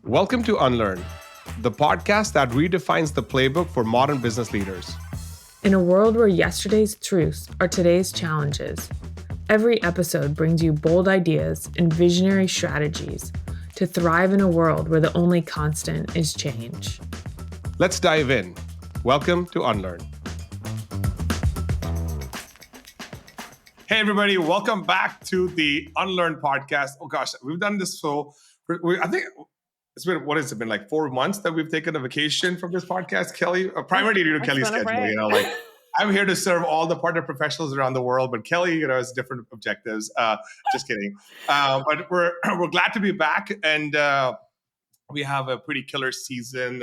Welcome to Unlearn, the podcast that redefines the playbook for modern business leaders. In a world where yesterday's truths are today's challenges, every episode brings you bold ideas and visionary strategies to thrive in a world where the only constant is change. Let's dive in. Welcome to Unlearn. Hey, everybody. Welcome back to the Unlearn podcast. Oh, gosh, we've done this I think it's been, what has it been, like 4 months that we've taken a vacation from this podcast, Kelly? Primarily due to Kelly's schedule, I'm here to serve all the partner professionals around the world, but Kelly, has different objectives. Just kidding. But we're glad to be back, and we have a pretty killer season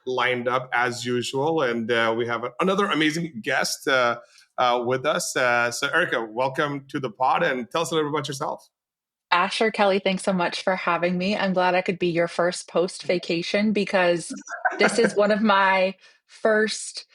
lined up as usual, and we have another amazing guest with us. So Erika, welcome to the pod, and tell us a little bit about yourself. Asher, Kelly, thanks so much for having me. I'm glad I could be your first post-vacation because this is one of my first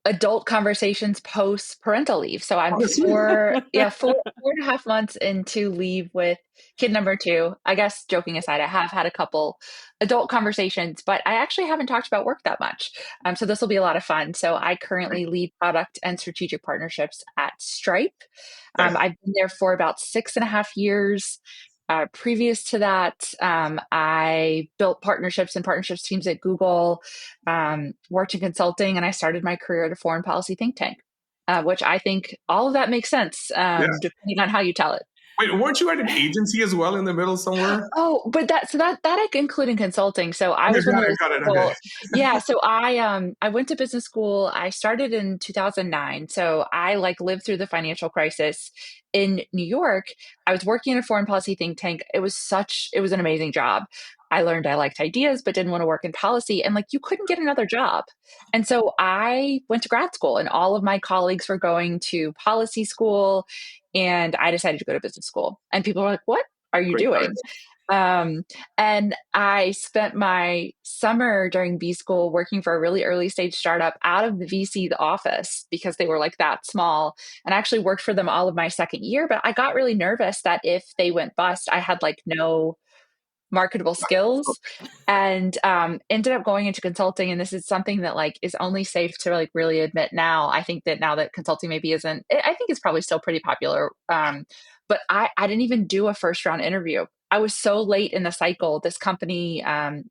adult conversations post-parental leave. So I'm 4.5 months into leave with kid number 2. I guess joking aside, I have had a couple adult conversations, but I actually haven't talked about work that much. So this will be a lot of fun. So I currently lead product and strategic partnerships at Stripe. I've been there for about 6.5 years. Previous to that, I built partnerships and partnerships teams at Google, worked in consulting, and I started my career at a foreign policy think tank, which I think all of that makes sense, depending on how you tell it. Wait, weren't you at an agency as well in the middle somewhere? Oh, but that I include in consulting. So I was one of those people. Okay. Yeah. So I went to business school. I started in 2009. So I lived through the financial crisis in New York. I was working in a foreign policy think tank. It was an amazing job. I learned I liked ideas, but didn't want to work in policy. And you couldn't get another job. And so I went to grad school, and all of my colleagues were going to policy school. And I decided to go to business school. And people were like, what are you doing? And I spent my summer during B school working for a really early stage startup out of the VC office because they were that small. And I actually worked for them all of my second year. But I got really nervous that if they went bust, I had no marketable skills, and ended up going into consulting. And this is something that is only safe to really admit now. I think that now that consulting maybe isn't, I think it's probably still pretty popular. But I didn't even do a first round interview. I was so late in the cycle. This company,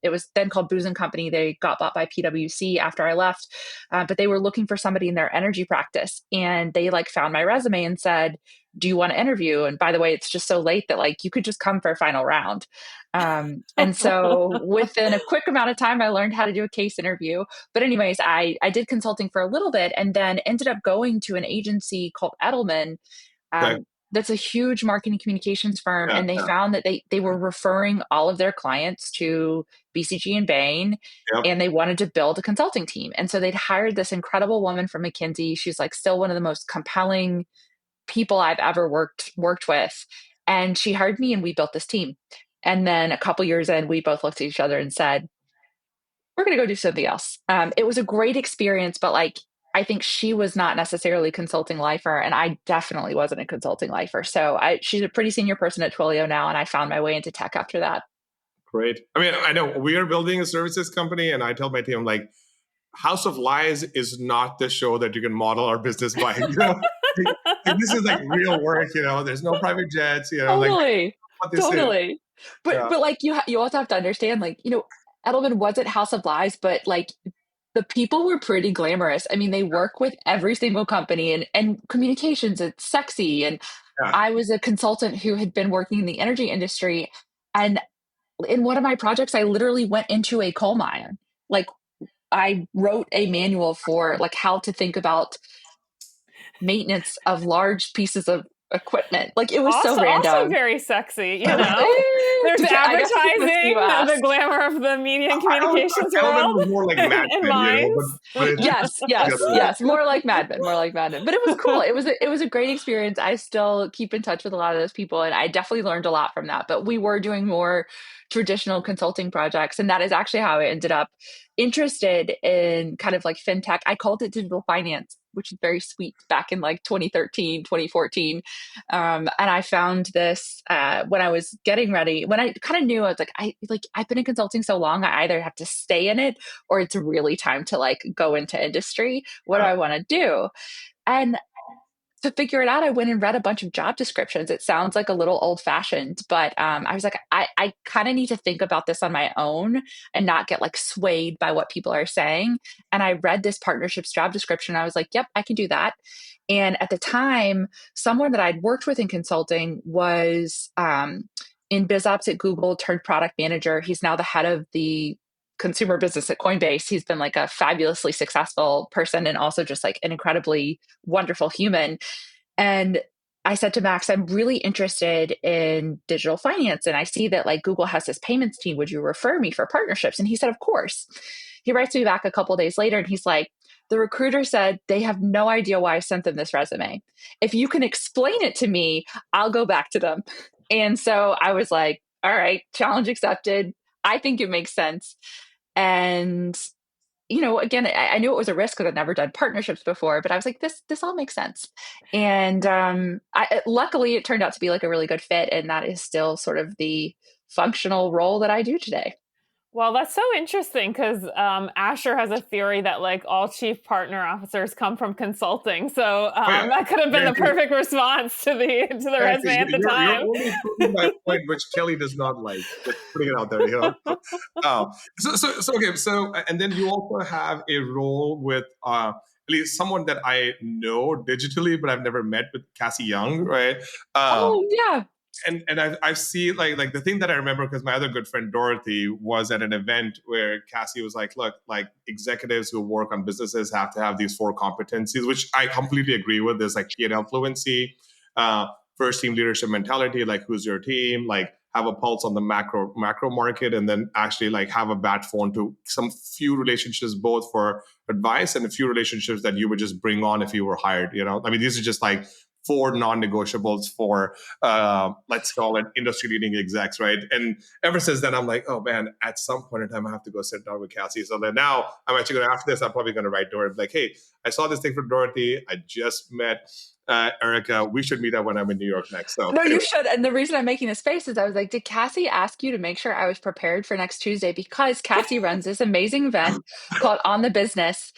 it was then called Booz & Company. They got bought by PwC after I left, but they were looking for somebody in their energy practice. And they found my resume and said, do you want to interview? And by the way, it's just so late that you could just come for a final round. And so within a quick amount of time, I learned how to do a case interview. But anyways, I did consulting for a little bit and then ended up going to an agency called Edelman. That's a huge marketing communications firm. And they found that they were referring all of their clients to BCG and Bain, and they wanted to build a consulting team. And so they'd hired this incredible woman from McKinsey. She's still one of the most compelling people I've ever worked with. And she hired me and we built this team. And then a couple years in, we both looked at each other and said, we're going to go do something else. It was a great experience, but I think she was not necessarily a consulting lifer, and I definitely wasn't a consulting lifer. So she's a pretty senior person at Twilio now, and I found my way into tech after that. Great. I mean, I know we are building a services company, and I tell my team, House of Lies is not the show that you can model our business by. This is real work. There's no private jets. Totally. But you also have to understand, Edelman wasn't House of Lies, but the people were pretty glamorous. I mean, they work with every single company and communications, it's sexy. And I was a consultant who had been working in the energy industry. And in one of my projects, I literally went into a coal mine. I wrote a manual for how to think about maintenance of large pieces of equipment. It was so random. Also very sexy, There's advertising, the glamour of the media and communications world. Was more like Mad Men, Yes, more like Mad Men. But it was cool. It was a great experience. I still keep in touch with a lot of those people, and I definitely learned a lot from that. But we were doing more traditional consulting projects, and that is actually how I ended up interested in kind of fintech. I called it digital finance which is very sweet, back in like 2013, 2014. And I found this when I was getting ready, when I kind of knew, I was like, I've been in consulting so long, I either have to stay in it or it's really time to like go into industry. What do I want to do? And to figure it out, I went and read a bunch of job descriptions. It sounds like a little old fashioned, but I was like, I kind of need to think about this on my own and not get like swayed by what people are saying. And I read this partnerships job description. I was like, yep, I can do that. And at the time, someone that I'd worked with in consulting was in biz ops at Google, turned product manager. He's now the head of the consumer business at Coinbase. He's been like a fabulously successful person and also just like an incredibly wonderful human. And I said to Max, I'm really interested in digital finance. And I see that like Google has this payments team. Would you refer me for partnerships? And he said, of course. He writes me back a couple of days later and he's like, the recruiter said they have no idea why I sent them this resume. If you can explain it to me, I'll go back to them. And so I was like, all right, challenge accepted. I think it makes sense. And, again, I knew it was a risk because I'd never done partnerships before, but I was like, this all makes sense. And luckily it turned out to be like a really good fit. And that is still sort of the functional role that I do today. Well, that's so interesting because Asher has a theory that like all chief partner officers come from consulting. So that could have been the perfect response to the resume at the time. You're only proving my point, which Kelly does not like. Just putting it out there, So and then you also have a role with at least someone that I know digitally, but I've never met, with Cassie Young, right? Oh yeah. And I've seen like the thing that I remember, because my other good friend Dorothy was at an event where Cassie was like, look, like executives who work on businesses have to have these 4 competencies, which I completely agree with. There's like P&L fluency, first team leadership mentality, like who's your team, like have a pulse on the macro market, and then actually like have a bat phone to some few relationships, both for advice and a few relationships that you would just bring on if you were hired. I mean, these are just like 4 non-negotiables for, let's call it industry-leading execs, right? And ever since then, I'm like, oh man, at some point in time, I have to go sit down with Cassie. So then now I'm actually going to, after this, I'm probably going to write to her like, hey, I saw this thing from Dorothy. I just met Erika. We should meet up when I'm in New York next. So no, you should. And the reason I'm making this face is I was like, did Cassie ask you to make sure I was prepared for next Tuesday? Because Cassie runs this amazing event called On the Business.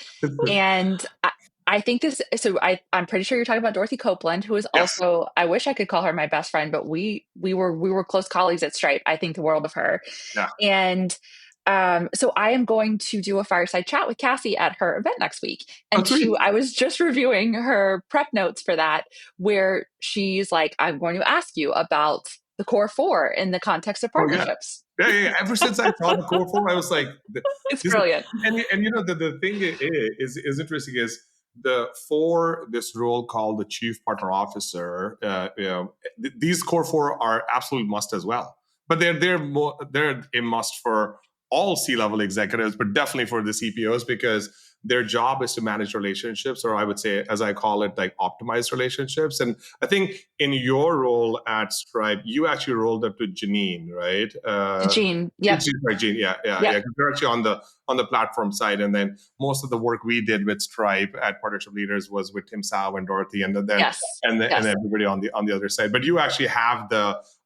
And I think this, so I'm pretty sure you're talking about Dorothy Copeland, who is also, I wish I could call her my best friend, but we were close colleagues at Stripe. I think the world of her. Yeah. And so I am going to do a fireside chat with Cassie at her event next week. And I was just reviewing her prep notes for that, where she's like, I'm going to ask you about the core 4 in the context of partnerships. Yeah. Ever since I saw the core 4, I was like, it's brilliant. And the thing is interesting is, for this role called the chief partner officer, these core 4 are absolute must as well. But they're a must for all C-level executives, but definitely for the CPOs, because their job is to manage relationships, or I would say, as I call it, like optimize relationships. And I think in your role at Stripe, you actually rolled up to Janine, right? Jean, yeah. Jean, yeah. You're actually on the platform side, and then most of the work we did with Stripe at Partnership Leaders was with Tim Sau and Dorothy, and then and everybody on the other side. But you actually have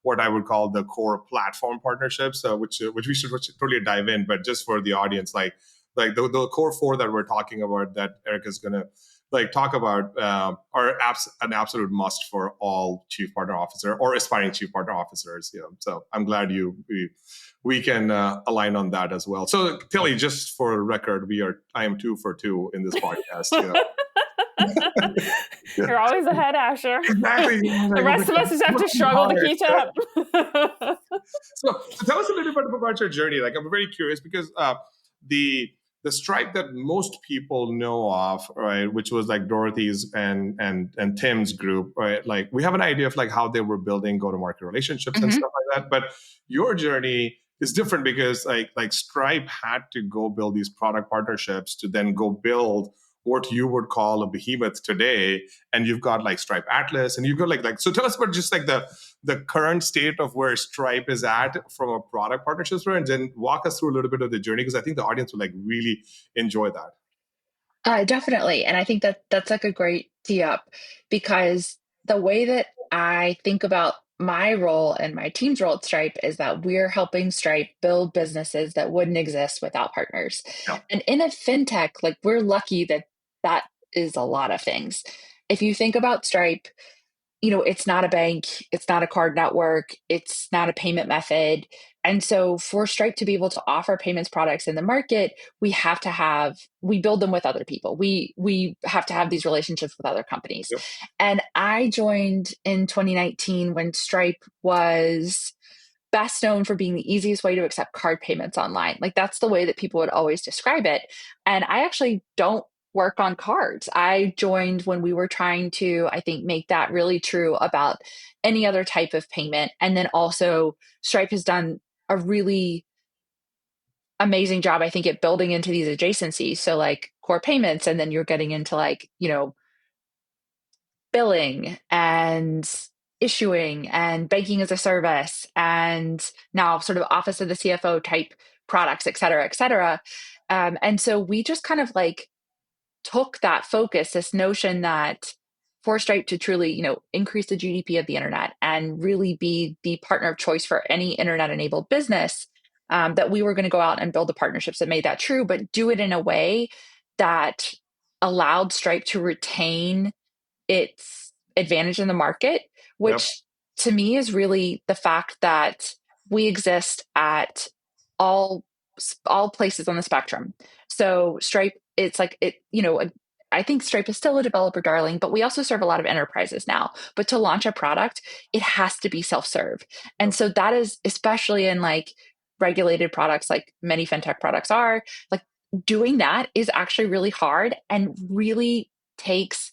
what I would call the core platform partnerships, which we should totally dive in. But just for the audience, like the core 4 that we're talking about, that Erika's going to like talk about, are an absolute must for all chief partner officer or aspiring chief partner officers. So I'm glad we can align on that as well. So Kelly, just for the record, I am 2 for 2 in this podcast. You're always ahead, Asher. Exactly. The rest of us just have to struggle to keep up. So tell us a little bit about your journey. Like, I'm very curious, because the Stripe that most people know of, right, which was like Dorothy's and Tim's group, right? Like, we have an idea of like how they were building go-to-market relationships and stuff like that. But your journey is different, because like Stripe had to go build these product partnerships to then go build what you would call a behemoth today. And you've got like Stripe Atlas, and you've got like, so tell us about just like the current state of where Stripe is at from a product partnerships, and then walk us through a little bit of the journey, because I think the audience will like really enjoy that. Definitely. And I think that that's like a great tee up, because the way that I think about my role and my team's role at Stripe is that we're helping Stripe build businesses that wouldn't exist without partners. Yeah. And in a fintech, like, we're lucky that that is a lot of things. If you think about Stripe, it's not a bank, it's not a card network, it's not a payment method. And so for Stripe to be able to offer payments products in the market, we build them with other people. We have to have these relationships with other companies. Yep. And I joined in 2019 when Stripe was best known for being the easiest way to accept card payments online. Like, that's the way that people would always describe it. And I actually don't work on cards. I joined when we were trying to, I think, make that really true about any other type of payment. And then also, Stripe has done a really amazing job, I think, at building into these adjacencies. So, like, core payments, and then you're getting into, like, billing and issuing and banking as a service, and now sort of office of the CFO type products, et cetera, et cetera. And so we just kind of like took that focus, this notion that for Stripe to truly, increase the GDP of the internet and really be the partner of choice for any internet enabled business, that we were going to go out and build the partnerships that made that true, but do it in a way that allowed Stripe to retain its advantage in the market, Yep. which to me is really the fact that we exist at all places on the spectrum. So Stripe, it's like I think Stripe is still a developer darling, but we also serve a lot of enterprises now. But to launch a product, it has to be self-serve. And so that is, especially in like regulated products like many fintech products are, like, doing that is actually really hard and really takes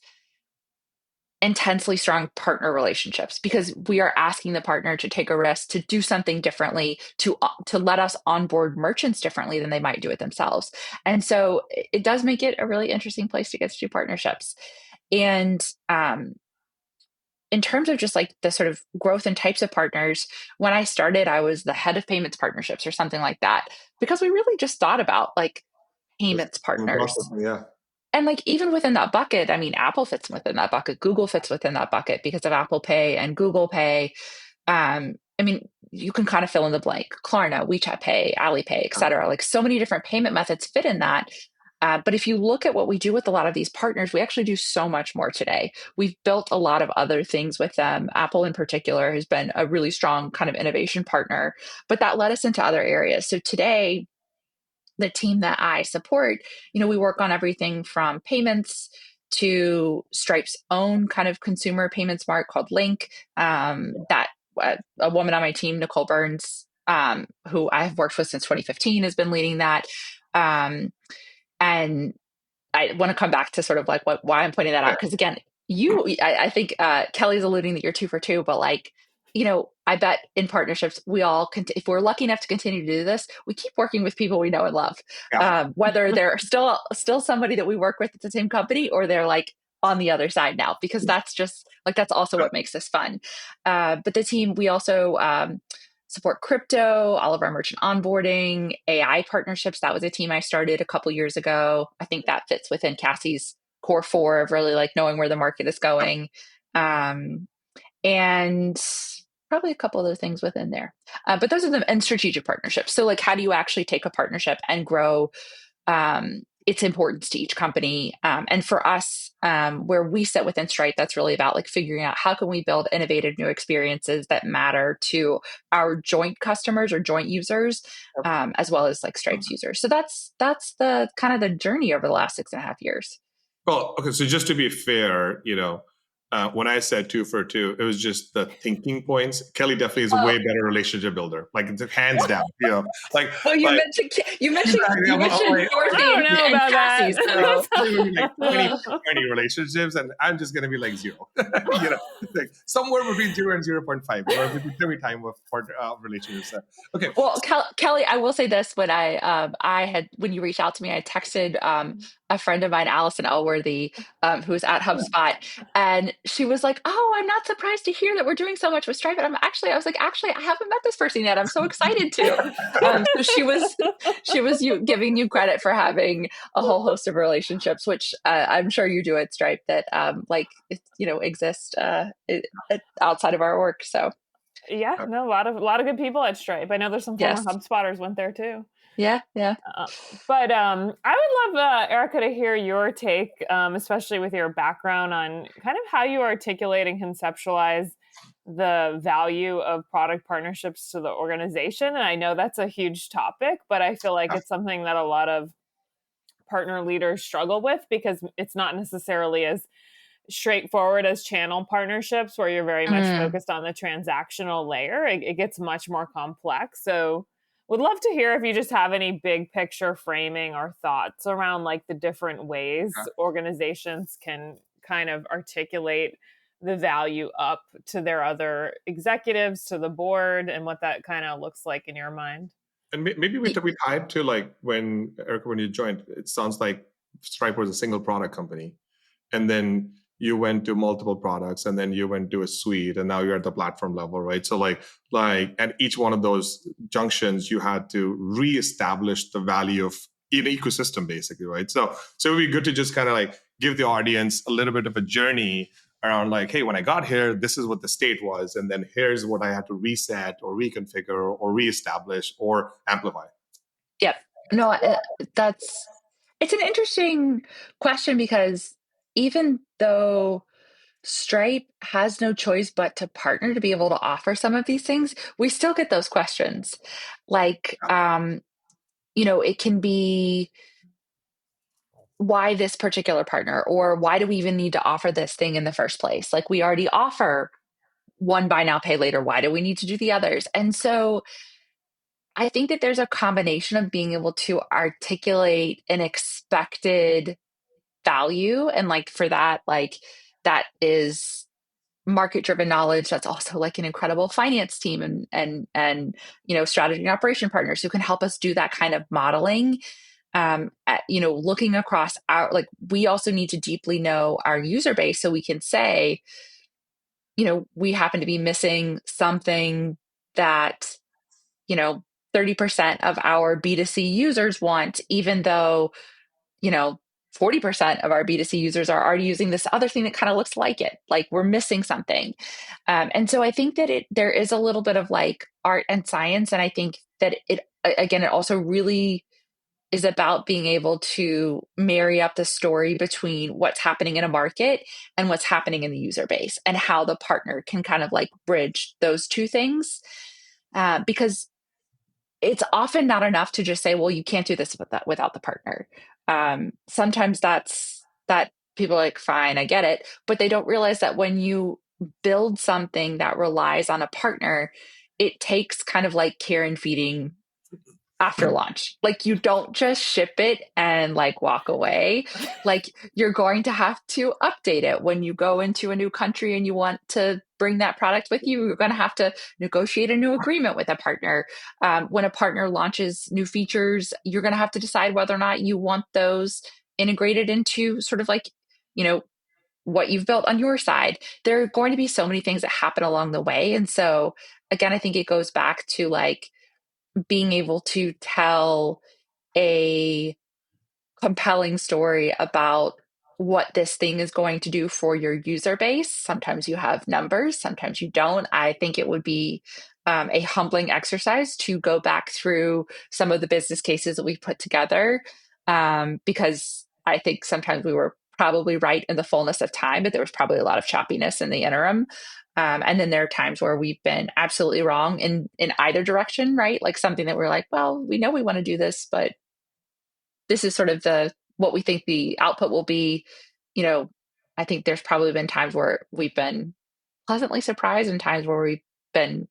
intensely strong partner relationships, because we are asking the partner to take a risk, to do something differently, to let us onboard merchants differently than they might do it themselves. And so it does make it a really interesting place to get to do partnerships. And in terms of just like the sort of growth and types of partners, when I started, I was the head of payments partnerships or something like that, because we really just thought about like payments partners. Yeah. And like, even within that bucket, I mean, Apple fits within that bucket, Google fits within that bucket because of Apple Pay and Google Pay. I mean, you can kind of fill in the blank: Klarna, WeChat Pay, Alipay, et cetera. Like, so many different payment methods fit in that. But if you look at what we do with a lot of these partners, we actually do so much more today. We've built a lot of other things with them. Apple in particular has been a really strong kind of innovation partner, but that led us into other areas. So today, the team that I support, we work on everything from payments to Stripe's own kind of consumer payments mark called Link. That a woman on my team, Nicole Burns, who I have worked with since 2015, has been leading that. And I want to come back to sort of like why I'm pointing that out. Because again, I think Kelly's alluding that you're 2 for 2, but like, I bet in partnerships, we all, if we're lucky enough to continue to do this, we keep working with people we know and love, whether they're still somebody that we work with at the same company, or they're like on the other side now, because that's just like, that's also what makes this fun. But the team, we also support crypto, all of our merchant onboarding, AI partnerships. That was a team I started a couple years ago. I think that fits within Cassie's core 4 of really like knowing where the market is going. And probably a couple other things within there. But those are them, and strategic partnerships. So like, how do you actually take a partnership and grow its importance to each company? And for us, where we sit within Stripe, that's really about like figuring out how can we build innovative new experiences that matter to our joint customers or joint users, as well as like Stripe's users. So that's the kind of the journey over the last 6.5 years. Well, okay. So just to be fair, when I said 2 for 2, it was just the thinking points. Kelly definitely is a way better relationship builder, like it's hands down. Like. Well, you like, mentioned exactly, Dorothy I don't know and about Cassie, that. so. Like 20 relationships, and I'm just gonna be like 0. Like somewhere between 0 and 0.5, or between every time of relationships. Okay. Well, Kelly, I will say this: when I had, when you reached out to me, I texted a friend of mine, Allison Elworthy, who's at HubSpot, and she was like, "Oh, I'm not surprised to hear that we're doing so much with Stripe." And I was like, "Actually, I haven't met this person yet. I'm so excited to." So she was giving you credit for having a whole host of relationships, which I'm sure you do at Stripe that exist outside of our work. So yeah, no, a lot of good people at Stripe. I know there's some former yes, HubSpotters went there too. yeah. But I would love, Erika, to hear your take, especially with your background on kind of how you articulate and conceptualize the value of product partnerships to the organization. And I know that's a huge topic, but I feel like it's something that a lot of partner leaders struggle with because it's not necessarily as straightforward as channel partnerships where you're very much focused on the transactional layer. It gets much more complex. So would love to hear if you just have any big picture framing or thoughts around like the different ways organizations can kind of articulate the value up to their other executives, to the board, and what that kind of looks like in your mind. And maybe we tied to like when Erika, when you joined, it sounds like Stripe was a single product company, and then you went to multiple products, and then you went to a suite, and now you're at the platform level, right? So like at each one of those junctions, you had to reestablish the value of an ecosystem, basically, right? So it would be good to just kind of like give the audience a little bit of a journey around like, hey, when I got here, this is what the state was, and then here's what I had to reset or reconfigure or reestablish or amplify. Yep. No, it's an interesting question because even though Stripe has no choice but to partner to be able to offer some of these things, we still get those questions. Like, it can be, why this particular partner, or why do we even need to offer this thing in the first place? Like, we already offer one buy now, pay later. Why do we need to do the others? And so I think that there's a combination of being able to articulate an expected value. And like for that, like that is market driven knowledge. That's also like an incredible finance team and strategy and operation partners who can help us do that kind of modeling. Looking across like we also need to deeply know our user base so we can say, we happen to be missing something that, 30% of our B2C users want, even though, 40% of our B2C users are already using this other thing that kind of looks like it. Like we're missing something. And so I think that there is a little bit of like art and science. And I think that it also really is about being able to marry up the story between what's happening in a market and what's happening in the user base and how the partner can kind of like bridge those two things. Because it's often not enough to just say, well, you can't do this without the partner. Sometimes that people are like, fine, I get it. But they don't realize that when you build something that relies on a partner, it takes kind of like care and feeding after launch. Like you don't just ship it and like walk away. Like you're going to have to update it when you go into a new country and you want to bring that product with you. You're going to have to negotiate a new agreement with a partner. When a partner launches new features, you're going to have to decide whether or not you want those integrated into sort of like, what you've built on your side. There are going to be so many things that happen along the way. And so again, I think it goes back to like being able to tell a compelling story about what this thing is going to do for your user base. Sometimes you have numbers, sometimes you don't. I think it would be a humbling exercise to go back through some of the business cases that we've put together, because I think sometimes we were probably right in the fullness of time, but there was probably a lot of choppiness in the interim. And then there are times where we've been absolutely wrong in either direction, right? Like something that we're like, well, we know we want to do this, but this is sort of what we think the output will be. I think there's probably been times where we've been pleasantly surprised and times where we've been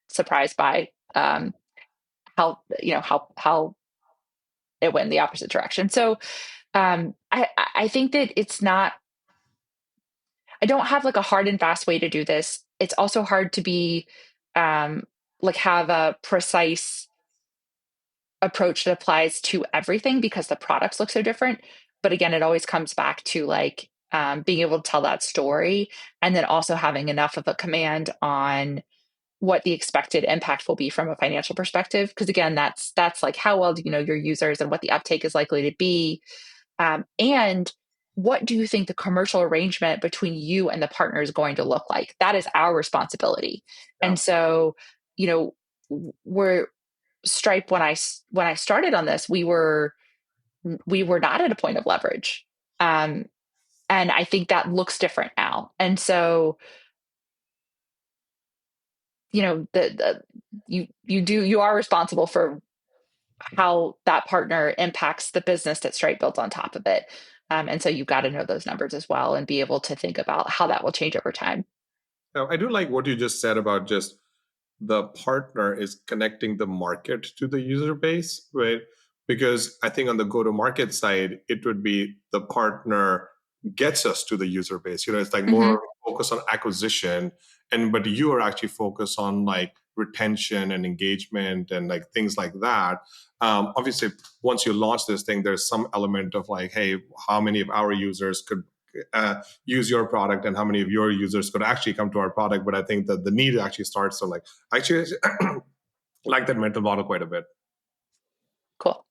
surprised by how it went in the opposite direction. So I think that it's not, I don't have like a hard and fast way to do this. It's also hard to be like have a precise approach that applies to everything because the products look so different. But again, it always comes back to like being able to tell that story, and then also having enough of a command on what the expected impact will be from a financial perspective. Because again, that's like, how well do you know your users and what the uptake is likely to be, and what do you think the commercial arrangement between you and the partner is going to look like? That is our responsibility. Yeah. And so, we're Stripe, when I started on this, we were not at a point of leverage. And I think that looks different now. And so, you are responsible for how that partner impacts the business that Stripe builds on top of it. And so you've got to know those numbers as well and be able to think about how that will change over time. I do like what you just said about just the partner is connecting the market to the user base, right? Because I think on the go-to-market side, it would be the partner gets us to the user base. It's like more focus on acquisition, but you are actually focused on like retention and engagement and like things like that. Obviously, once you launch this thing, there's some element of like, hey, how many of our users could use your product and how many of your users could actually come to our product. But I think that the need actually starts to like, actually like that mental model quite a bit. Cool.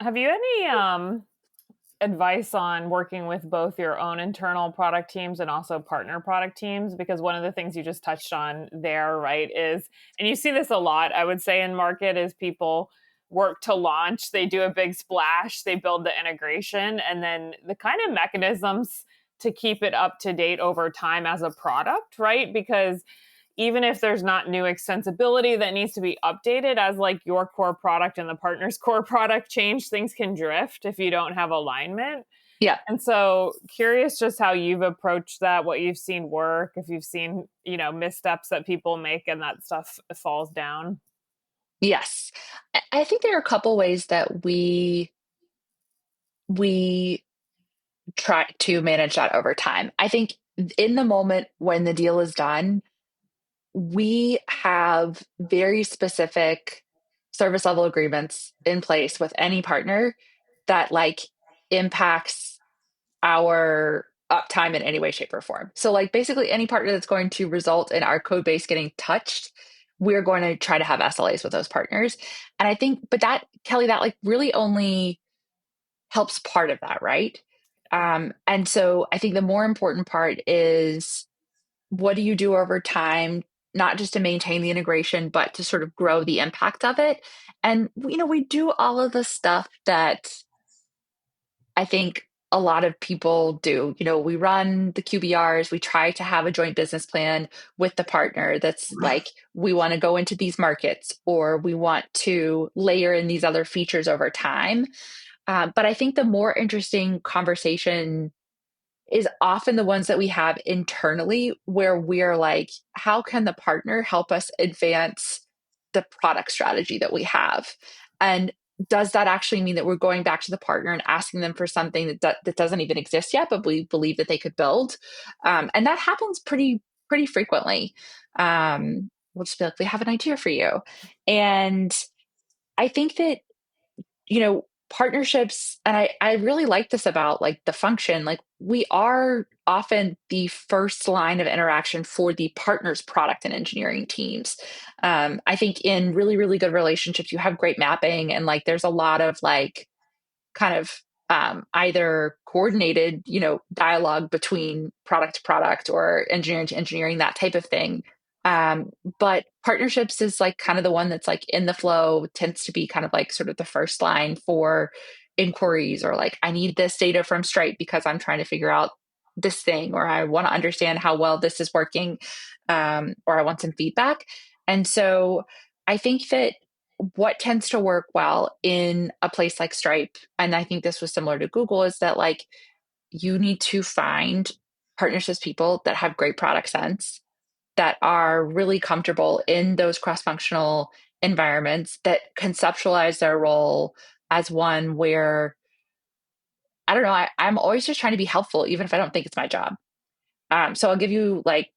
Have you any advice on working with both your own internal product teams and also partner product teams? Because one of the things you just touched on there, right, is, and you see this a lot, I would say, in market, is people work to launch, they do a big splash, they build the integration, and then the kind of mechanisms to keep it up to date over time as a product, right? Because even if there's not new extensibility that needs to be updated, as like your core product and the partner's core product change, things can drift if you don't have alignment. Yeah. And so curious just how you've approached that, what you've seen work, if you've seen, missteps that people make and that stuff falls down. Yes. I think there are a couple ways that we try to manage that over time. I think in the moment when the deal is done, we have very specific service level agreements in place with any partner that like impacts our uptime in any way, shape, or form. So like basically any partner that's going to result in our code base getting touched, we're going to try to have SLAs with those partners. And I think, but that, Kelly, that like really only helps part of that, right? And so I think the more important part is, what do you do over time, not just to maintain the integration, but to sort of grow the impact of it? And, we do all of the stuff that I think a lot of people do. We run the QBRs, we try to have a joint business plan with the partner that's like, we want to go into these markets, or we want to layer in these other features over time. But I think the more interesting conversation is often the ones that we have internally, where we're like, how can the partner help us advance the product strategy that we have? And does that actually mean that we're going back to the partner and asking them for something that doesn't even exist yet, but we believe that they could build? And that happens pretty frequently. We'll just be like, we have an idea for you. And I think that, partnerships, and I really like this about like the function, like we are often the first line of interaction for the partner's product and engineering teams. I think in really, really good relationships, you have great mapping, and like there's a lot of like kind of either coordinated, dialogue between product to product or engineering to engineering, that type of thing. But partnerships is like kind of the one that's like in the flow, tends to be kind of like sort of the first line for inquiries, or like, I need this data from Stripe because I'm trying to figure out this thing, or I want to understand how well this is working, or I want some feedback. And so I think that what tends to work well in a place like Stripe, and I think this was similar to Google, is that like you need to find partnerships people that have great product sense, that are really comfortable in those cross-functional environments, that conceptualize their role as one where, I don't know, I'm always just trying to be helpful, even if I don't think it's my job. So I'll give you like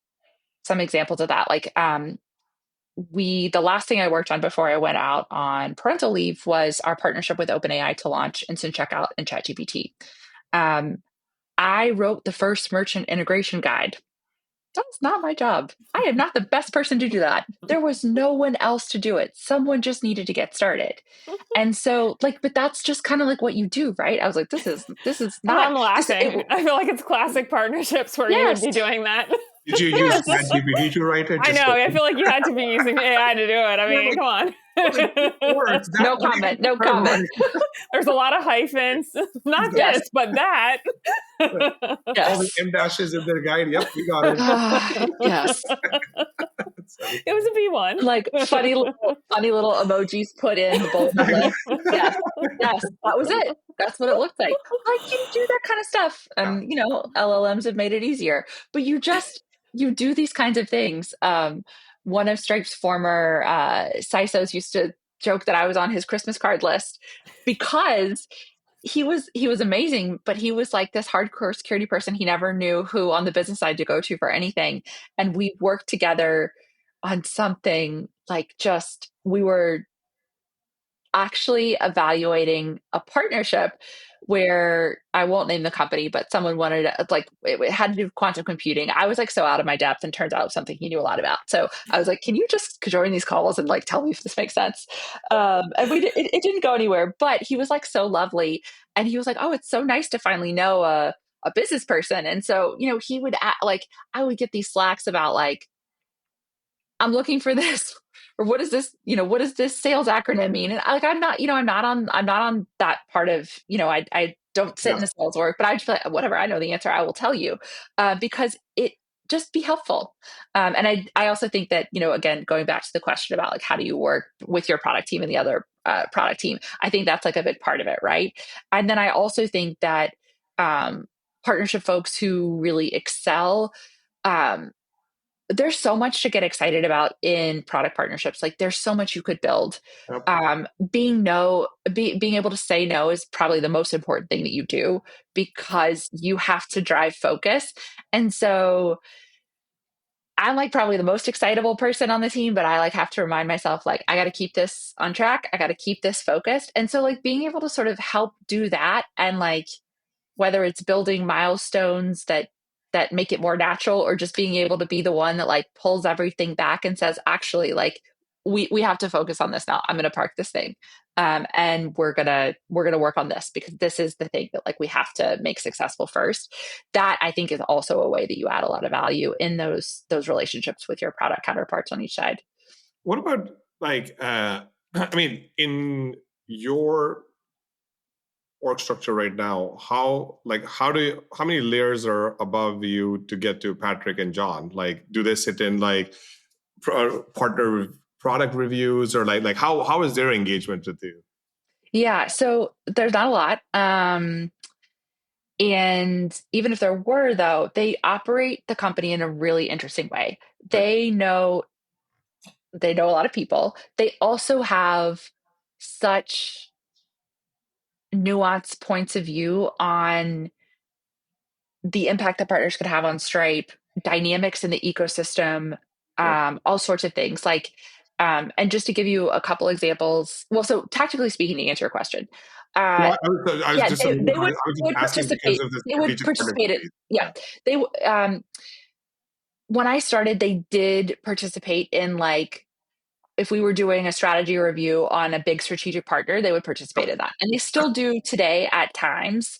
some examples of that. Like the last thing I worked on before I went out on parental leave was our partnership with OpenAI to launch instant checkout and ChatGPT. I wrote the first merchant integration guide. That's not my job. I am not the best person to do that. There was no one else to do it. Someone just needed to get started. And so like, but that's just kind of like what you do, right? I was like, this is not, I'm laughing. I feel like it's classic partnerships where you would be doing that. Did you use ChatGPT to write it? I know. I feel like you had to be using AI to do it. I mean, come on. No comment. No comment. There's a lot of hyphens. Not this, but that. All the M dashes in their guide. Yep, we got it. Yes. It was a B1. Like funny little emojis put in both the lists. Yes, that was it. That's what it looked like. I can do that kind of stuff, and you know, LLMs have made it easier. But you do these kinds of things. One of Stripe's former CISOs used to joke that I was on his Christmas card list because he was amazing, but he was like this hardcore security person. He never knew who on the business side to go to for anything, and we worked together on something like we were actually evaluating a partnership where I won't name the company, but someone wanted like it had to do with quantum computing. I was like so out of my depth, and turns out it was something he knew a lot about. So I was like, "Can you just join these calls and like tell me if this makes sense?" And it didn't go anywhere. But he was like so lovely, and he was like, "Oh, it's so nice to finally know a business person." And so you know, he would like I would get these slacks about like, I'm looking for this, or what is this, you know, what does this sales acronym mean? And I'm not on that part of, you know, I don't sit in the sales org, but I just like, whatever, I know the answer, I will tell you, because it just be helpful. And I also think that, you know, again, going back to the question about like, how do you work with your product team and the other product team? I think that's like a big part of it. Right. And then I also think that partnership folks who really excel, there's so much to get excited about in product partnerships. Like there's so much you could build. Yep. Being able to say no is probably the most important thing that you do, because you have to drive focus. And so I'm like probably the most excitable person on the team, but I like have to remind myself, like, I got to keep this on track. I got to keep this focused. And so like being able to sort of help do that, and like, whether it's building milestones that make it more natural, or just being able to be the one that like pulls everything back and says, actually, like we have to focus on this now. I'm going to park this thing. And we're going to work on this, because this is the thing that like we have to make successful first. That I think is also a way that you add a lot of value in those relationships with your product counterparts on each side. What about like, I mean, in your org structure right now, how many layers are above you to get to Patrick and John? Like, do they sit in like partner product reviews, or like how is their engagement with you? Yeah, so there's not a lot. And even if there were, though, they operate the company in a really interesting way. They know a lot of people. They also have such nuanced points of view on the impact that partners could have on Stripe, dynamics in the ecosystem, all sorts of things. Like, and just to give you a couple examples, well, so tactically speaking, to answer your question, they would participate. They would participate. They when I started, they did participate in like, if we were doing a strategy review on a big strategic partner, they would participate in that, and they still do today at times.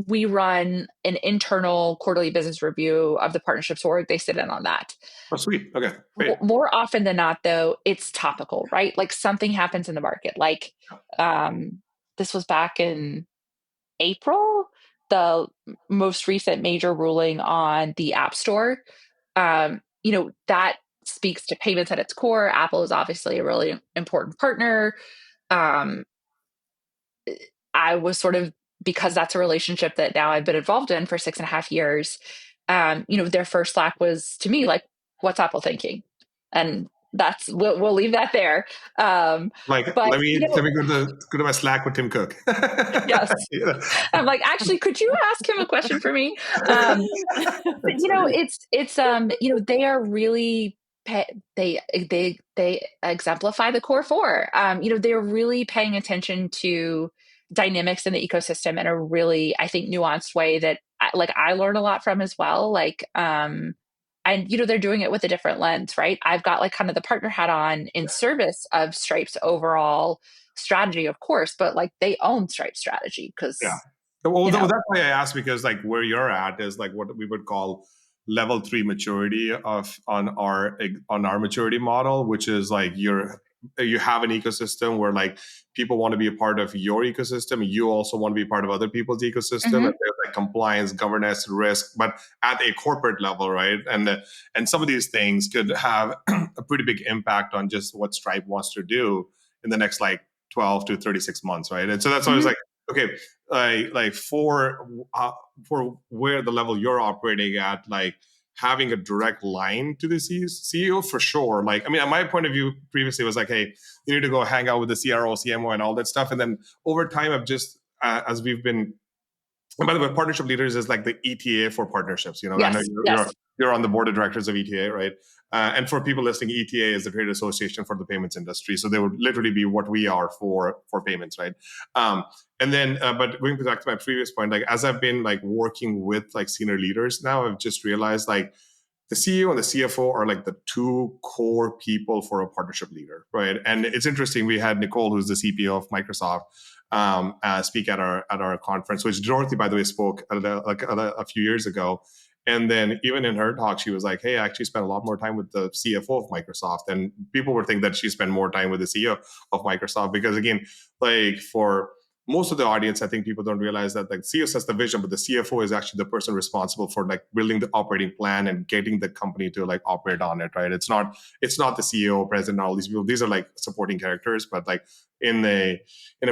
We run an internal quarterly business review of the partnerships org. They sit in on that. Oh, sweet. Okay. Great. More often than not, though, it's topical, right? Like something happens in the market. Like this was back in April, the most recent major ruling on the App Store. You know, that speaks to payments at its core. Apple is obviously a really important partner. I was sort of, because that's a relationship that now I've been involved in for 6.5 years. You know, their first Slack was to me like, "What's Apple thinking?" And that's we'll leave that there. But, let me go to my Slack with Tim Cook. Yes, yeah. I'm like, actually, could you ask him a question for me? But, you know, it's you know, they are really they exemplify the core four. You know, they're really paying attention to dynamics in the ecosystem in a really, I think, nuanced way that I learn a lot from as well. And they're doing it with a different lens, right? I've got like kind of the partner hat on in service of Stripe's overall strategy, of course, but like they own Stripe strategy Yeah. because Well, that's why I asked, because like where you're at is like what we would call level 3 maturity on our maturity model, which is like you have an ecosystem where like people want to be a part of your ecosystem. You also want to be part of other people's ecosystem, and there's like compliance, governance, risk, but at a corporate level, right? And some of these things could have a pretty big impact on just what Stripe wants to do in the next like 12 to 36 months, right? And so that's why I was like, okay, like for where the level you're operating at, like having a direct line to the CEO for sure. Like, I mean, my point of view previously was like, hey, you need to go hang out with the CRO, CMO, and all that stuff. And then over time, I've just as we've been. And by the way, partnership leaders is like the ETA for partnerships. I know you're on the board of directors of ETA, right? And for people listening, ETA is the trade association for the payments industry. So they would literally be what we are for payments, right? And then, but going back to my previous point, like as I've been like working with like senior leaders now, I've just realized like the CEO and the CFO are like the two core people for a partnership leader, right? And it's interesting. We had Nicole, who's the CPO of Microsoft, speak at our conference, which Dorothy, by the way, spoke a few years ago. And then even in her talk, she was like, hey, I actually spent a lot more time with the CFO of Microsoft. And people would think that she spent more time with the CEO of Microsoft because, again, like for most of the audience, I think people don't realize that like CEO sets the vision, but the CFO is actually the person responsible for like building the operating plan and getting the company to like operate on it, right? It's not the CEO, president, all these people. These are like supporting characters, but like in a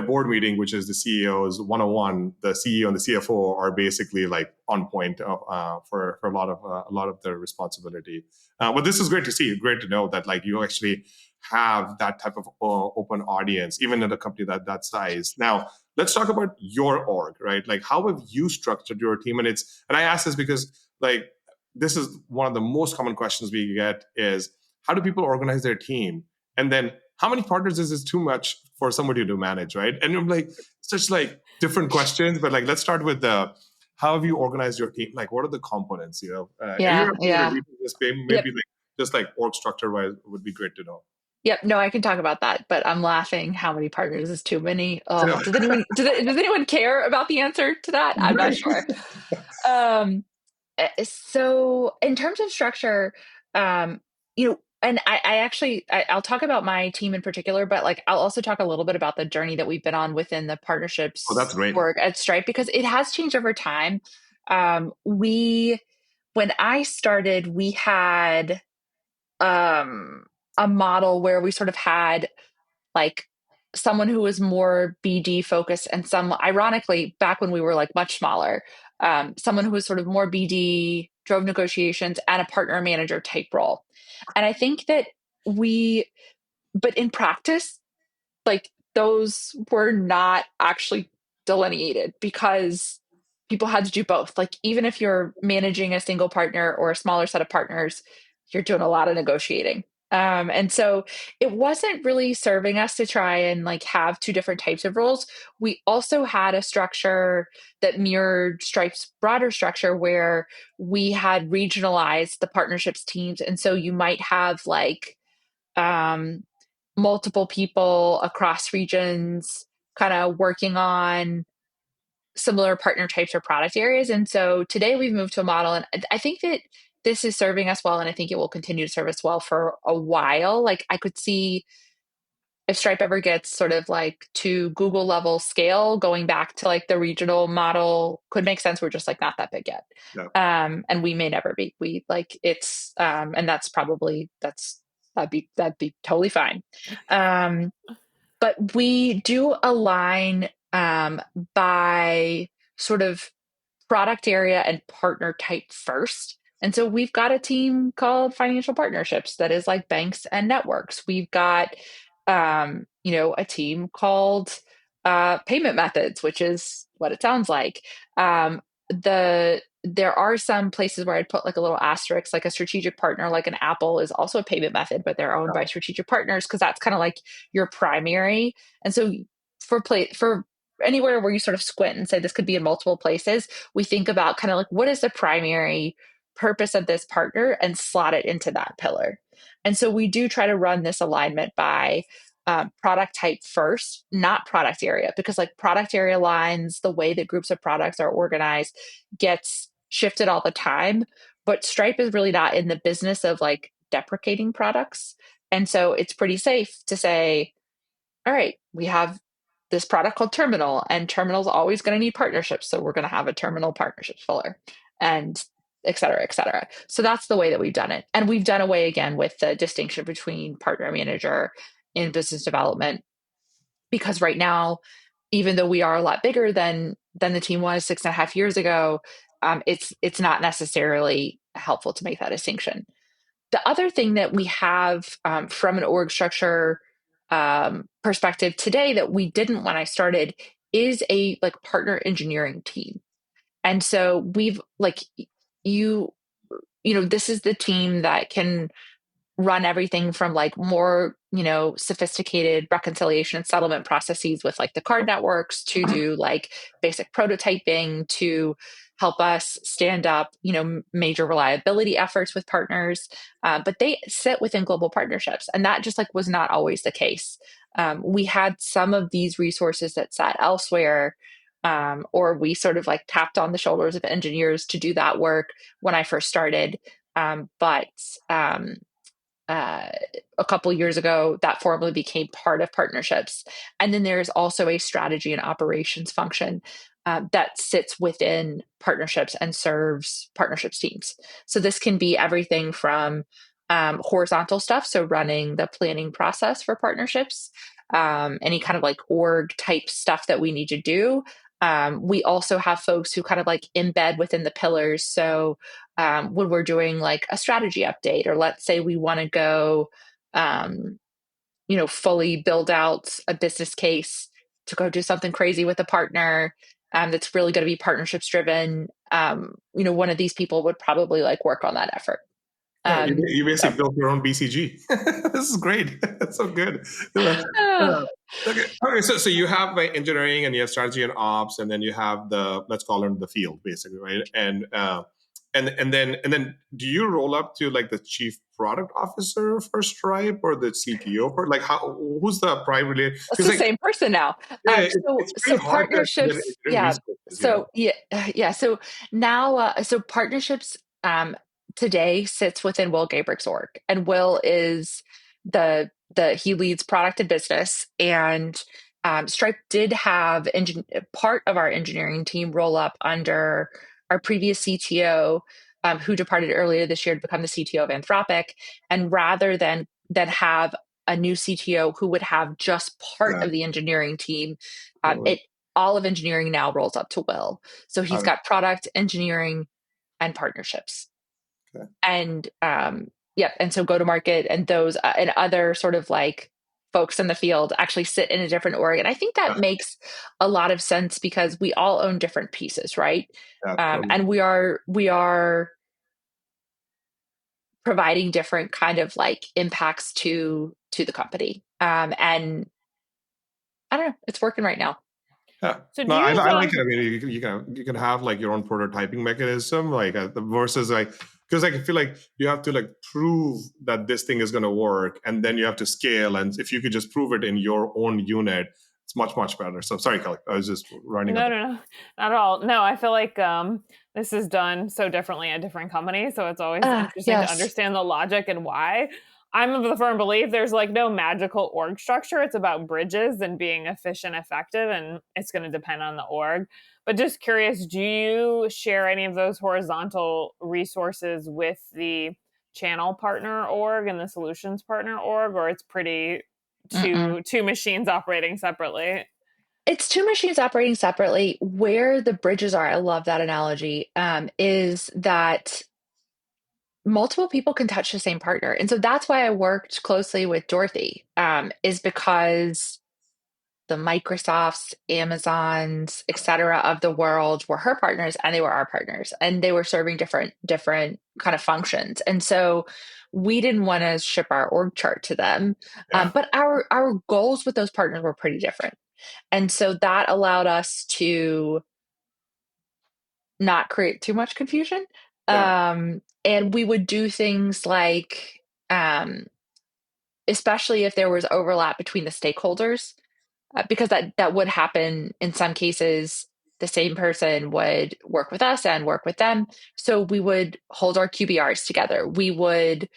board meeting, which is the CEO's 101, the CEO and the CFO are basically like on point for a lot of their responsibility. But this is great to see, great to know that like you actually have that type of open audience, even in a company that size. Now, let's talk about your org, right? Like, how have you structured your team? And I ask this because, like, this is one of the most common questions we get is how do people organize their team? And then how many partners is too much for somebody to manage, right? And I'm like, such like different questions, but like, let's start with how have you organized your team? Like, what are the components, Yeah. Maybe like just like org structure wise would be great to know. Yep. No, I can talk about that, but I'm laughing. How many partners is too many? Oh, does anyone care about the answer to that? I'm not sure. So in terms of structure, and I'll talk about my team in particular, but like I'll also talk a little bit about the journey that we've been on within the partnerships work at Stripe because it has changed over time. When I started, we had a model where we sort of had like someone who was more BD focused and some, ironically, back when we were like much smaller, someone who was sort of more BD, drove negotiations, and a partner manager type role. And I think that but in practice, like those were not actually delineated because people had to do both. Like even if you're managing a single partner or a smaller set of partners, you're doing a lot of negotiating. And so it wasn't really serving us to try and like have two different types of roles. We also had a structure that mirrored Stripe's broader structure where we had regionalized the partnerships teams. And so you might have like multiple people across regions kind of working on similar partner types or product areas. And so today we've moved to a model, and I think that this is serving us well, and I think it will continue to serve us well for a while. Like I could see if Stripe ever gets sort of like to Google level scale, going back to like the regional model could make sense. We're just like not that big yet. No. And we may never be. We like it's and that'd be totally fine. But we do align by sort of product area and partner type first. And so we've got a team called financial partnerships that is like banks and networks. We've got, a team called payment methods, which is what it sounds like. There are some places where I'd put like a little asterisk, like a strategic partner, like an Apple is also a payment method, but they're owned by strategic partners because that's kind of like your primary. And so for anywhere where you sort of squint and say this could be in multiple places, we think about kind of like, what is the primary purpose of this partner, and slot it into that pillar. And so we do try to run this alignment by product type first, not product area, because like product area lines, the way that groups of products are organized gets shifted all the time. But Stripe is really not in the business of like deprecating products. And so it's pretty safe to say, all right, we have this product called Terminal, and Terminal's always going to need partnerships. So we're going to have a Terminal partnerships filler, and et cetera, et cetera. So that's the way that we've done it. And we've done away again with the distinction between partner manager in business development, because right now, even though we are a lot bigger than the team was 6.5 years ago, it's not necessarily helpful to make that distinction. The other thing that we have from an org structure perspective today that we didn't when I started is a like partner engineering team. And so we've like this is the team that can run everything from like more, sophisticated reconciliation and settlement processes with like the card networks, to do like basic prototyping, to help us stand up, major reliability efforts with partners. But they sit within global partnerships. And that just like was not always the case. We had some of these resources that sat elsewhere, or we sort of like tapped on the shoulders of engineers to do that work when I first started. But a couple years ago, that formally became part of partnerships. And then there's also a strategy and operations function that sits within partnerships and serves partnerships teams. So this can be everything from horizontal stuff, so running the planning process for partnerships, any kind of like org type stuff that we need to do. We also have folks who kind of like embed within the pillars. So when we're doing like a strategy update, or let's say we want to go, fully build out a business case to go do something crazy with a partner that's really going to be partnerships driven. One of these people would probably like work on that effort. You basically built your own BCG. This is great. That's so good. Okay. So you have like engineering, and you have strategy and ops, and then you have let's call it the field, basically, right? And then do you roll up to like the chief product officer for Stripe, or the CTO for like who's the primary? It's the same person now. Yeah, it's so hard partnerships, yeah. So yeah. So now, so partnerships today sits within Will Gabrick's org, and Will is he leads product and business. And Stripe did have part of our engineering team roll up under our previous CTO, who departed earlier this year to become the CTO of Anthropic. And rather than have a new CTO who would have just part of the engineering team, all of engineering now rolls up to Will. So he's got product, engineering, and partnerships. Okay. And and so go to market and those and other sort of like folks in the field actually sit in a different org. And I think that makes a lot of sense, because we all own different pieces, right? Totally. And we are providing different kind of like impacts to the company. And I don't know, it's working right now. Yeah. So I like it. I mean, you can have like your own prototyping mechanism, like versus like, because like I feel like you have to like prove that this thing is going to work, and then you have to scale. And if you could just prove it in your own unit, it's much better. So sorry, Kelly, I was just running. No, not at all. No, I feel like this is done so differently at different companies, so it's always interesting to understand the logic and why. I'm of the firm belief there's like no magical org structure. It's about bridges and being efficient, effective, and it's going to depend on the org. But just curious, do you share any of those horizontal resources with the channel partner org and the solutions partner org, or it's pretty two machines operating separately? It's two machines operating separately. Where the bridges are, I love that analogy, is that multiple people can touch the same partner. And so that's why I worked closely with Dorothy, is because the Microsofts, Amazons, et cetera, of the world were her partners, and they were our partners, and they were serving different kind of functions. And so we didn't want to ship our org chart to them, but our goals with those partners were pretty different. And so that allowed us to not create too much confusion. Yeah. And we would do things like, especially if there was overlap between the stakeholders, because that would happen in some cases. The same person would work with us and work with them. So we would hold our QBRs together. We would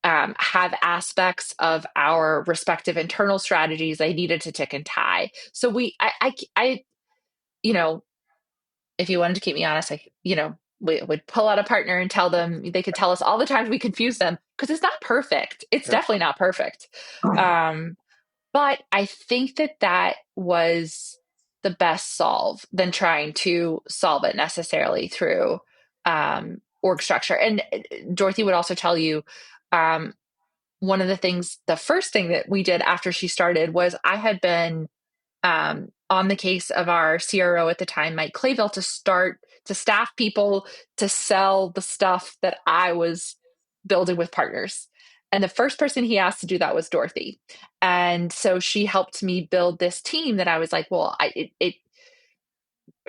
have aspects of our respective internal strategies they needed to tick and tie. So you know, if you wanted to keep me honest, we would pull out a partner and tell them, they could tell us all the times we confuse them, because it's not perfect. It's Yeah. definitely not perfect. But I think that was the best solve than trying to solve it necessarily through org structure. And Dorothy would also tell you, one of the first thing that we did after she started was, I had been on the case of our CRO at the time, Mike Clayville, to staff people to sell the stuff that I was building with partners. And the first person he asked to do that was Dorothy. And so she helped me build this team that I was like, well,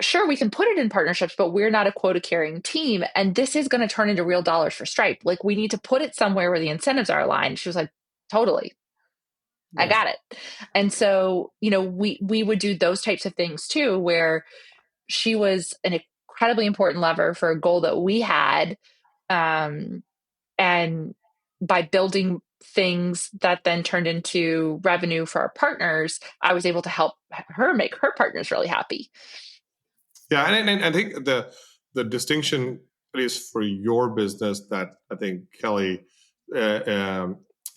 sure, we can put it in partnerships, but we're not a quota carrying team. And this is going to turn into real dollars for Stripe. Like, we need to put it somewhere where the incentives are aligned. She was like, totally. I got it. And so, we would do those types of things too, where she was an incredibly important lever for a goal that we had. And by building things that then turned into revenue for our partners, I was able to help her make her partners really happy. Yeah, and I think the distinction, at least for your business, that I think Kelly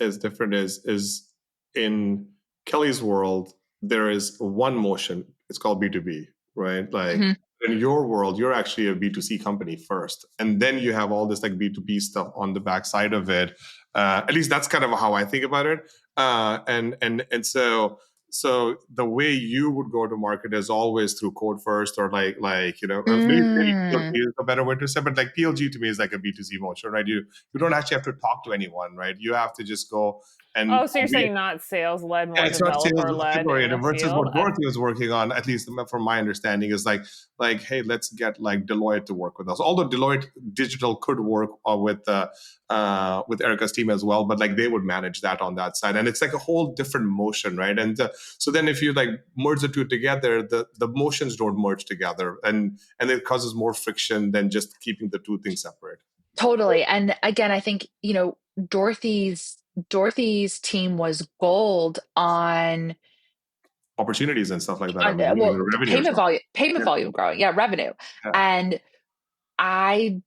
is different is in Kelly's world, there is one motion. It's called B2B, right? Like, in your world, you're actually a B2C company first, and then you have all this like B2B stuff on the backside of it. At least that's kind of how I think about it. And so the way you would go to market is always through code first, or maybe PLG is a better way to say, but like PLG to me is like a B2C motion, right? You don't actually have to talk to anyone, right? You have to just go and so you're saying not sales led, more it's not sales developer led in the versus field. what Dorothy was working on, at least from my understanding, is like, hey, let's get like Deloitte to work with us. Although Deloitte Digital could work with Erika's team as well, but like they would manage that on that side, and it's like a whole different motion, right? And so then if you like merge the two together, the motions don't merge together, and it causes more friction than just keeping the two things separate. Totally. And again, I think, Dorothy's team was gold on opportunities and stuff like that. Revenue payment volume growing. Yeah, revenue. Yeah. And I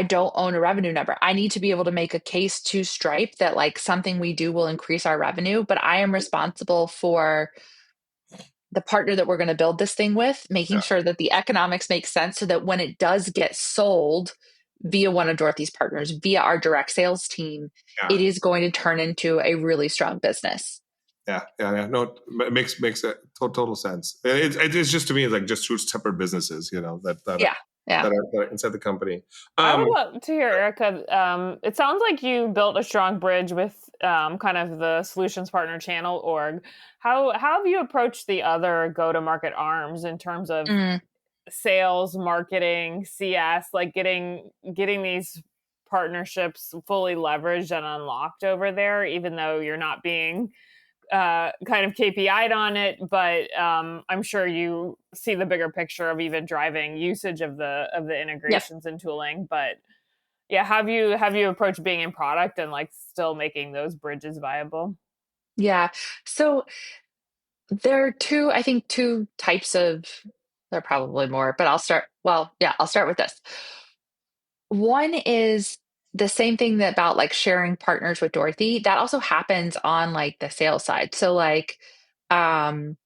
don't own a revenue number. I need to be able to make a case to Stripe that like something we do will increase our revenue, but I am responsible for the partner that we're going to build this thing with, making sure that the economics make sense, so that when it does get sold via one of Dorothy's partners, via our direct sales team, it is going to turn into a really strong business. Yeah. No, it makes a total sense. It's just, to me, like just two separate businesses, that are inside the company. I would love to hear, Erika. It sounds like you built a strong bridge with kind of the solutions partner channel org. How have you approached the other go-to-market arms in terms of sales, marketing, CS, like getting these partnerships fully leveraged and unlocked over there, even though you're not being kind of KPI'd on it, but I'm sure you see the bigger picture of even driving usage of the integrations and tooling. But yeah, have you approached being in product and like still making those bridges viable? Yeah. So there are two types of, there are probably more, but I'll start with this. One is the same thing about like sharing partners with Dorothy. That also happens on like the sales side. So like, and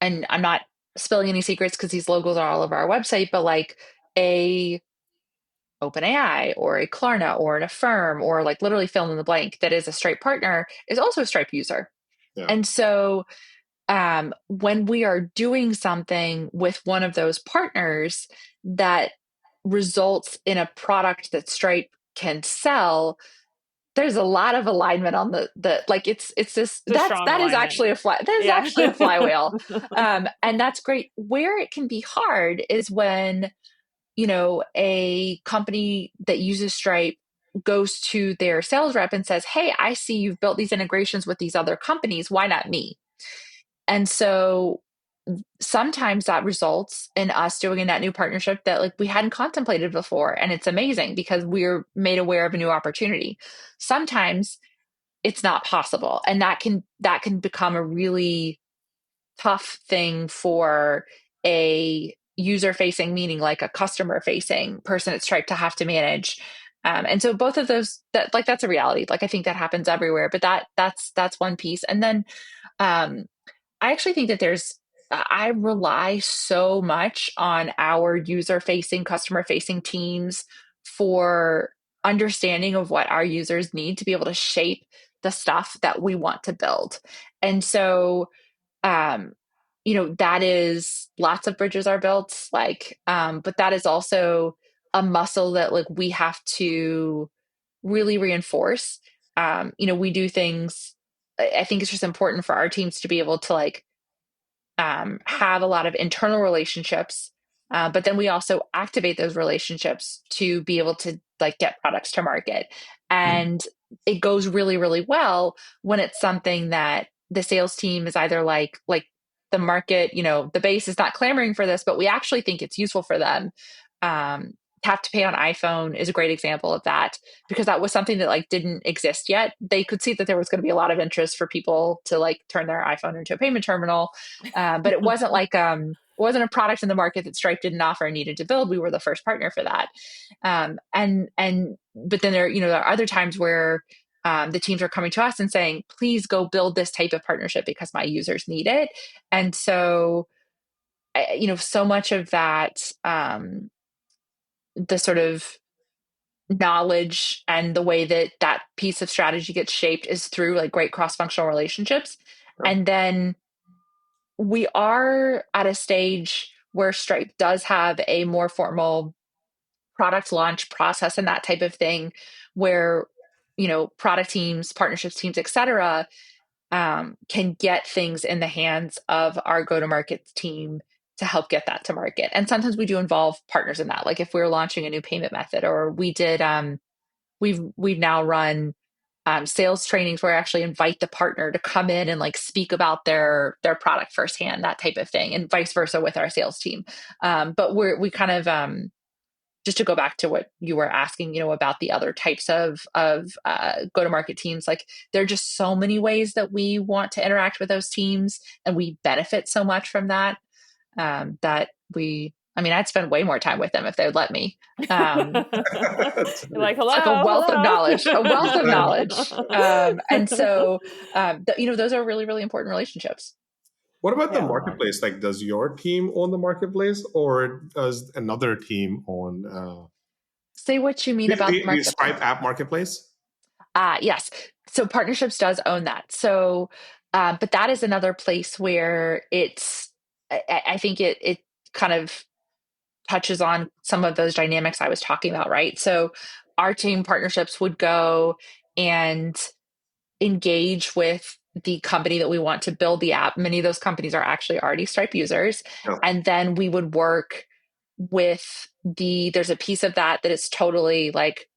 I'm not spilling any secrets because these logos are all over our website, but like a OpenAI or a Klarna or an Affirm, or like literally fill in the blank, that is a Stripe partner, is also a Stripe user. Yeah. And so when we are doing something with one of those partners that results in a product that Stripe can sell, there's a lot of alignment on the like it's this that is actually actually a flywheel. And that's great. Where it can be hard is when, a company that uses Stripe goes to their sales rep and says, "Hey, I see you've built these integrations with these other companies. Why not me?" And so sometimes that results in us doing a net new partnership that like we hadn't contemplated before. And it's amazing because we're made aware of a new opportunity. Sometimes it's not possible. And that can become a really tough thing for a user facing, meaning like a customer facing person at Stripe to have to manage. And so both of those, that's a reality. Like I think that happens everywhere, but that's one piece. And then um, I actually think that I rely so much on our user facing, customer facing teams for understanding of what our users need to be able to shape the stuff that we want to build. And so, um, that is lots of bridges are built, but that is also a muscle that like we have to really reinforce. We do things. I think it's just important for our teams to be able to have a lot of internal relationships, but then we also activate those relationships to be able to like get products to market. And it goes really, really well when it's something that the sales team is either like the market, the base is not clamoring for this, but we actually think it's useful for them. Tap to pay on iPhone is a great example of that because that was something that like didn't exist yet. They could see that there was going to be a lot of interest for people to like turn their iPhone into a payment terminal, but it wasn't it wasn't a product in the market that Stripe didn't offer and needed to build. We were the first partner for that, but then there are other times where the teams are coming to us and saying, "Please go build this type of partnership because my users need it," and so so much of that. The sort of knowledge and the way that piece of strategy gets shaped is through like great cross-functional relationships. Sure. And then we are at a stage where Stripe does have a more formal product launch process and that type of thing where, product teams, partnerships teams, et cetera, can get things in the hands of our go-to-market team to help get that to market. And sometimes we do involve partners in that. Like if we're launching a new payment method, or we did, we've now run sales trainings where I actually invite the partner to come in and like speak about their product firsthand, that type of thing, and vice versa with our sales team. But we kind of just to go back to what you were asking, about the other types of go-to-market teams, like there are just so many ways that we want to interact with those teams, and we benefit so much from that. I'd spend way more time with them if they would let me. Like, hello, it's like a wealth hello. of knowledge, and so, those are really, really important relationships. What about the marketplace? Like, does your team own the marketplace, or does another team own? Say what you mean about the Stripe app marketplace? Yes. So partnerships does own that. So, but that is another place where I think it kind of touches on some of those dynamics I was talking about, right? So our team partnerships would go and engage with the company that we want to build the app. Many of those companies are actually already Stripe users. Yeah. And then we would work with there's a piece of that is totally like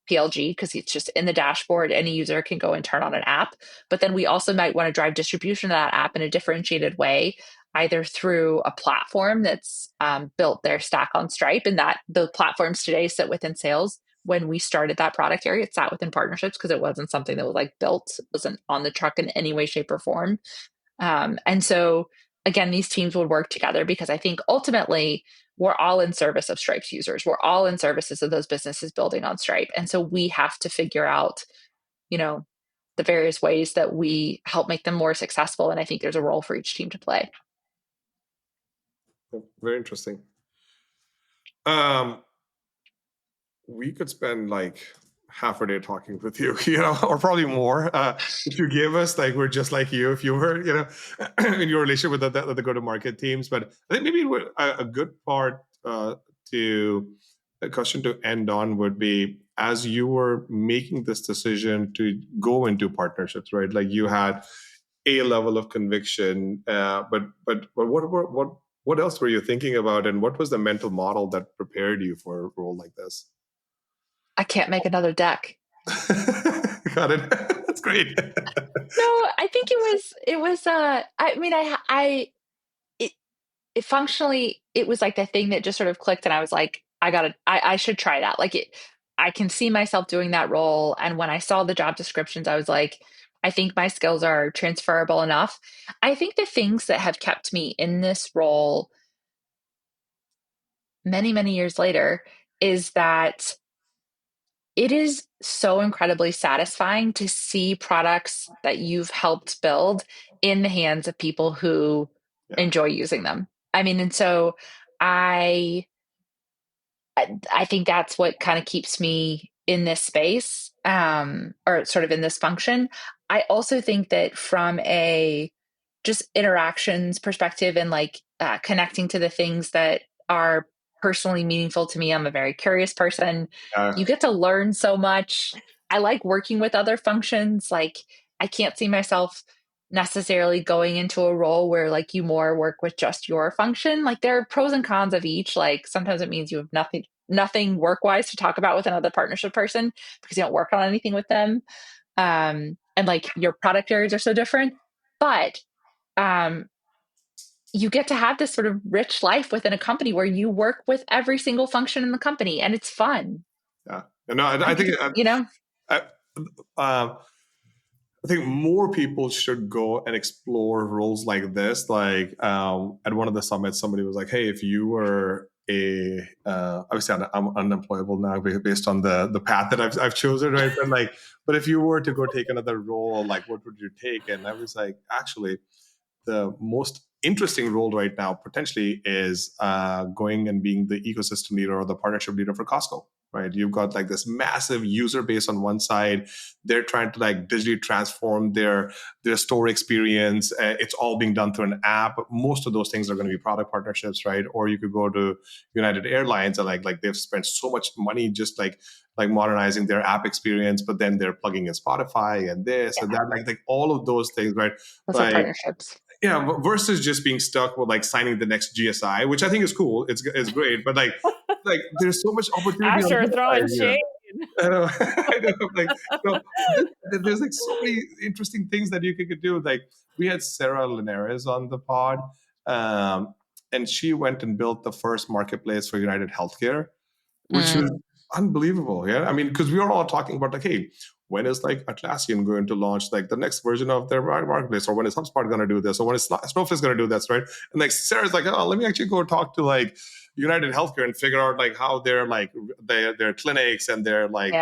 PLG because it's just in the dashboard. Any user can go and turn on an app. But then we also might want to drive distribution of that app in a differentiated way, either through a platform that's built their stack on Stripe, and that the platforms today sit within sales. When we started that product area, it sat within partnerships because it wasn't something that was like built, it wasn't on the truck in any way, shape, or form. And so again, these teams would work together because I think ultimately we're all in service of Stripe's users. We're all in services of those businesses building on Stripe. And so we have to figure out, the various ways that we help make them more successful. And I think there's a role for each team to play. Very interesting. We could spend like half a day talking with you, or probably more. If you give us, like, we're just like you, if you were, in your relationship with the go-to-market teams. But I think maybe a good part a question to end on would be, as you were making this decision to go into partnerships, right? Like you had a level of conviction, but what else were you thinking about, and what was the mental model that prepared you for a role like this? I can't make another deck. Got it. That's great. No, I think it was I mean it functionally, it was like the thing that just sort of clicked, and I was like, I should try that. Like I can see myself doing that role. And when I saw the job descriptions, I was like, I think my skills are transferable enough. I think the things that have kept me in this role many, many years later is that it is so incredibly satisfying to see products that you've helped build in the hands of people who enjoy using them. I mean, and so I I think that's what kind of keeps me in this space, or sort of in this function. I also think that from a just interactions perspective and like connecting to the things that are personally meaningful to me, I'm a very curious person. You get to learn so much. I like working with other functions. Like, I can't see myself necessarily going into a role where like you more work with just your function. Like, there are pros and cons of each. Like, sometimes it means you have nothing work wise to talk about with another partnership person because you don't work on anything with them, and like your product areas are so different. But you get to have this sort of rich life within a company where you work with every single function in the company, and it's fun. Yeah, no, I think I, uh, I think more people should go and explore roles like this. Like at one of the summits, somebody was like, "Hey, if you were obviously I'm unemployable now based on the path that I've chosen, right? But like, but if you were to go take another role, like, what would you take?" And I was like, actually, the most interesting role right now potentially is going and being the ecosystem leader or the partnership leader for Costco. Right, you've got like this massive user base on one side. They're trying to like digitally transform their store experience. It's all being done through an app. Most of those things are going to be product partnerships, right? Or you could go to United Airlines and like they've spent so much money just like modernizing their app experience, but then they're plugging in Spotify and this and that, like all of those things, right? Those are Like, partnerships. yeah, versus just being stuck with like signing the next GSI, which I think is cool. It's great, but like there's so much opportunity. Asher throwing shade. I know. I know. Like, so there's like so many interesting things that you could do. Like we had Sarah Linares on the pod, and she went and built the first marketplace for United Healthcare, which was unbelievable. Yeah, I mean, because we were all talking about like, hey, when is like Atlassian going to launch like the next version of their marketplace, or when is HubSpot going to do this, or when is Snowflake's going to do this, right? And like Sarah's like, oh, let me actually go talk to like United Healthcare and figure out like how they're like their clinics and their like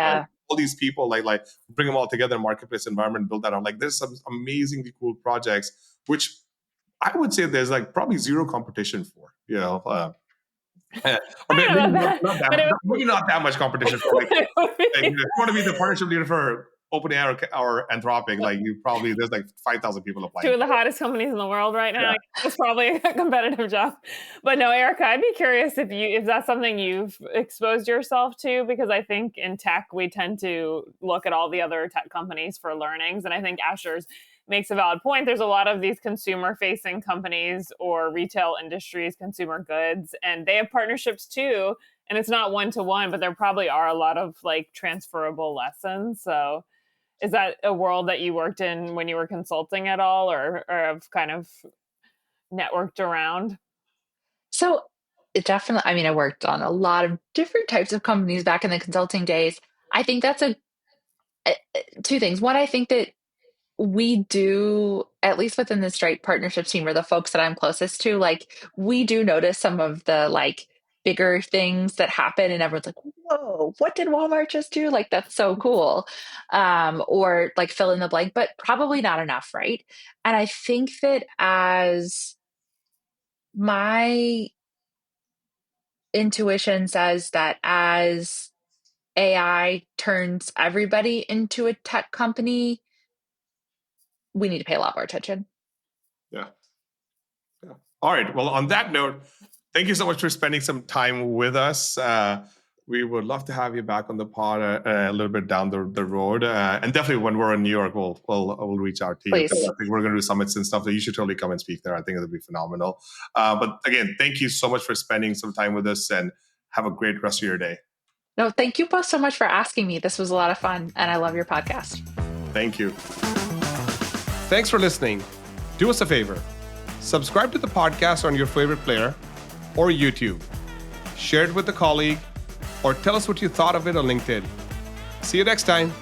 all these people like bring them all together in marketplace environment, build that out. Like there's some amazingly cool projects which I would say there's like probably zero competition for, you know. Or maybe not that much competition for like, if you want to be the partnership leader for OpenAI or Anthropic, like you probably there's like 5,000 people applying. Two of the hottest companies in the world right now. Yeah. It's probably a competitive job. But no, Erika, I'd be curious if that's something you've exposed yourself to, because I think in tech we tend to look at all the other tech companies for learnings, and I think Asher's makes a valid point. There's a lot of these consumer-facing companies or retail industries, consumer goods, and they have partnerships too. And it's not one-to-one, but there probably are a lot of like transferable lessons. So is that a world that you worked in when you were consulting at all, or have kind of networked around? So it definitely, I mean, I worked on a lot of different types of companies back in the consulting days. I think that's two things. One, I think that we do, at least within the Stripe partnership team or the folks that I'm closest to, like we do notice some of the like bigger things that happen and everyone's like, whoa, what did Walmart just do? Like, that's so cool. Or like fill in the blank, but probably not enough, right? And I think that as my intuition says that as AI turns everybody into a tech company, we need to pay a lot more attention. Yeah. All right. Well, on that note, thank you so much for spending some time with us. We would love to have you back on the pod a little bit down the road. And definitely when we're in New York, we'll reach out to you. Please. I think we're going to do summits and stuff. So you should totally come and speak there. I think it'll be phenomenal. But again, thank you so much for spending some time with us, and have a great rest of your day. No, thank you both so much for asking me. This was a lot of fun, and I love your podcast. Thank you. Thanks for listening. Do us a favor. Subscribe to the podcast on your favorite player or YouTube. Share it with a colleague, or tell us what you thought of it on LinkedIn. See you next time.